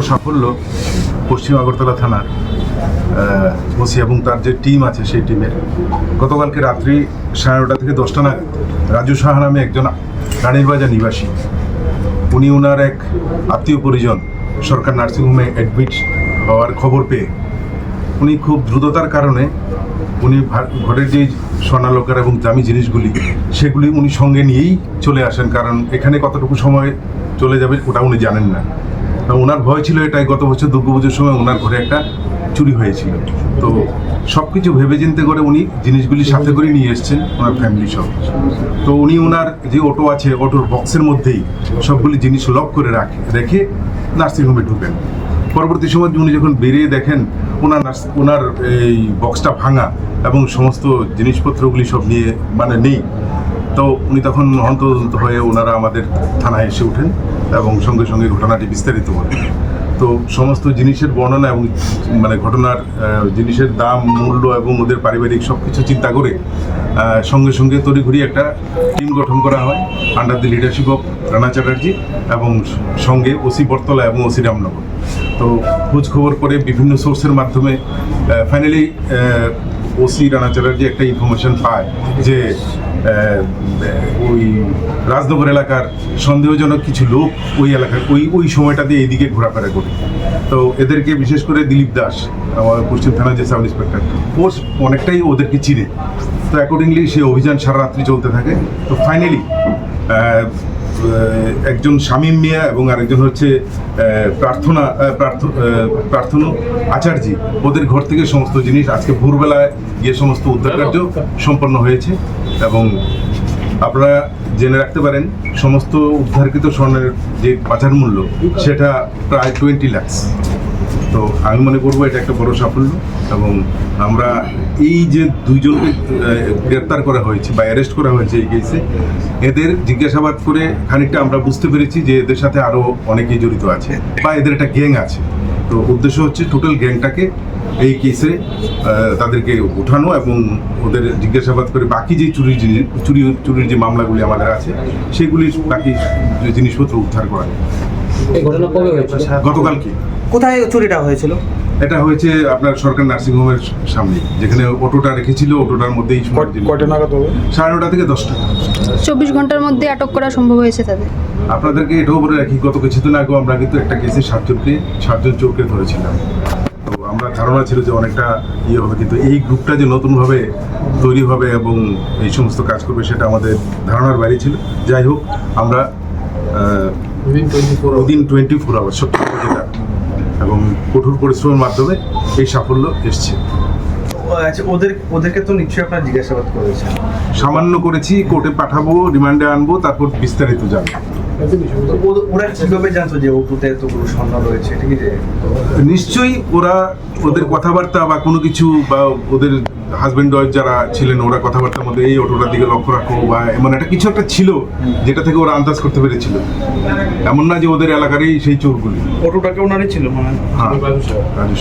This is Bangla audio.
সাফল্য পশ্চিম আগরতলা থানার ওসি এবং তার যে টিম আছে সেই টিমের গতকালকে রাত্রি 9:30 থেকে 10টা নাগাদ রাজু সাহা নামে একজন রানীর বাজার নিবাসী, উনি ওনার এক আত্মীয় পরিজন সরকার নার্সিংহোমে অ্যাডমিট হওয়ার খবর পেয়ে উনি খুব দ্রুততার কারণে উনি ঘরের যে স্বর্ণালঙ্কার এবং দামি জিনিসগুলি সেগুলি উনি সঙ্গে নিয়েই চলে আসেন, কারণ এখানে কতটুকু সময় চলে যাবে ওটা উনি জানেন না। ওনার ভয় ছিল এটাই, গত বছর দুর্গাপুজোর সময় ওনার ঘরে একটা চুরি হয়েছিল। তো সব কিছু ভেবে চিন্তে করে উনি জিনিসগুলি সাথে করে নিয়ে এসছেন ওনার ফ্যামিলি সব। তো উনি ওনার যে অটো আছে অটোর বক্সের মধ্যেই সবগুলি জিনিস লক করে রেখে নার্সিংহোমে ঢুকেন। পরবর্তী সময় উনি যখন বেরিয়ে দেখেন ওনার এই বক্সটা ভাঙা এবং সমস্ত জিনিসপত্রগুলি সব নিয়ে নেই। তো উনি তখন হন্তদন্ত হয়ে ওনারা আমাদের থানায় এসে ওঠেন এবং সঙ্গে সঙ্গে ঘটনাটি বিস্তারিত বলেন। তো সমস্ত জিনিসের বর্ণনা এবং ঘটনার জিনিসের দাম, মূল্য এবং ওদের পারিবারিক সব কিছু চিন্তা করে সঙ্গে সঙ্গে তড়িঘড়ি একটা টিম গঠন করা হয় under the leadership of Rana Chatterjee এবং সঙ্গে ওসি বটতলা এবং ওসি রামনগর। তো খোঁজ খবর করে বিভিন্ন সোর্সের মাধ্যমে ফাইনালি ওসি রানা চ্যাটার্জি একটা ইনফরমেশন পায় যে ওই রাজনগর এলাকার সন্দেহজনক কিছু লোক ওই এলাকায় ওই সময়টাতে এইদিকে ঘোরাফেরা করে। তো এদেরকে বিশেষ করে দিলীপ দাস, আমার পশ্চিম থানার যে সাব ইন্সপেক্টর, ও অনেকটাই ওদেরকে চিনে। তো অ্যাকর্ডিংলি সেই অভিযান সারা রাত্রি চলতে থাকে। তো ফাইনালি একজন শামীম মিয়া এবং আরেকজন হচ্ছে প্রার্থনা আচার্যি, ওদের ঘর থেকে সমস্ত জিনিস আজকে ভোরবেলায় গিয়ে সমস্ত উদ্ধার কার্য সম্পন্ন হয়েছে। এবং আপনারা জেনে রাখতে পারেন সমস্ত উদ্ধারকৃত স্বর্ণের যে বাজার মূল্য সেটা প্রায় 20 লাখ। তো আমি মনে করবো এটা একটা বড় সাফল্য। এবং আমরা এই যে দুইজনকে গ্রেপ্তার করা হয়েছে বা অ্যারেস্ট করা হয়েছে এই কেসে, এদের জিজ্ঞাসাবাদ করে খানিকটা আমরা বুঝতে পেরেছি যে এদের সাথে আরও অনেকেই জড়িত আছে বা এদের একটা গ্যাং আছে। তো উদ্দেশ্য হচ্ছে টোটাল গ্যাংটাকে এই কেসে তাদেরকে ওঠানো এবং ওদের জিজ্ঞাসাবাদ করে বাকি যে চুরির যে মামলাগুলি আমাদের আছে সেগুলির বাকি জিনিসপত্র উদ্ধার করা। এই ঘটনা কবে হয়েছিল? গতকালকে। কোথায় চুরিটা হয়েছিল? এটা হয়েছে আপনার সরকার নার্সিংহোমের সামনে, যেখানে অটোটা রেখেছিল ওটোটার মধ্যেই। কয়টা নাগাদ হবে? 9:30 থেকে 10টা। 24 ঘন্টার মধ্যে আটক করা সম্ভব হয়েছে তাদের। আপনাদেরকে এটাও বলে রাখি, গত কিছুদিন আগেও আমরা কিন্তু একটা কেসে 7জন চোরকে ধরেছিলাম। তো আমরা ধারণা ছিল যে অনেকটা হবে, কিন্তু এই গ্রুপটা যে নতুনভাবে তৈরি হবে এবং এই সমস্ত কাজ করবে সেটা আমাদের ধারণার বাইরে ছিল। যাই হোক, আমরা উইদিন 24 আওয়ার সত্যি যেটা এবং কঠোর পরিশ্রমের মাধ্যমে এই সাফল্য এসছে। আচ্ছা, ওদেরকে তো নিশ্চয়ই আপনারা জিজ্ঞাসাবাদ করেছেন? সামান্য করেছি, কোর্টে পাঠাবো, রিমান্ডে আনবো, তারপর বিস্তারিত জানবো। ওরা কিভাবে জানতো যে ওটুতে এতগুলো স্বর্ণ রয়েছে? ঠিক আছে, নিশ্চয়ই ওদের কথাবার্তা বা কোনো কিছু বা ওদের হাজব্যান্ড ওয়াইফ যারা ছিলেন ওরা কথাবার্তার মধ্যে এই অটোটার দিকে লক্ষ্য রাখো বা এমন একটা কিছু একটা ছিল যেটা থেকে ওরা আন্দাজ করতে পেরেছিল। এমন না যে ওদের এলাকারই সেই চোরগুলি। অটোটাকে ওনারই ছিল মানে? হ্যাঁ।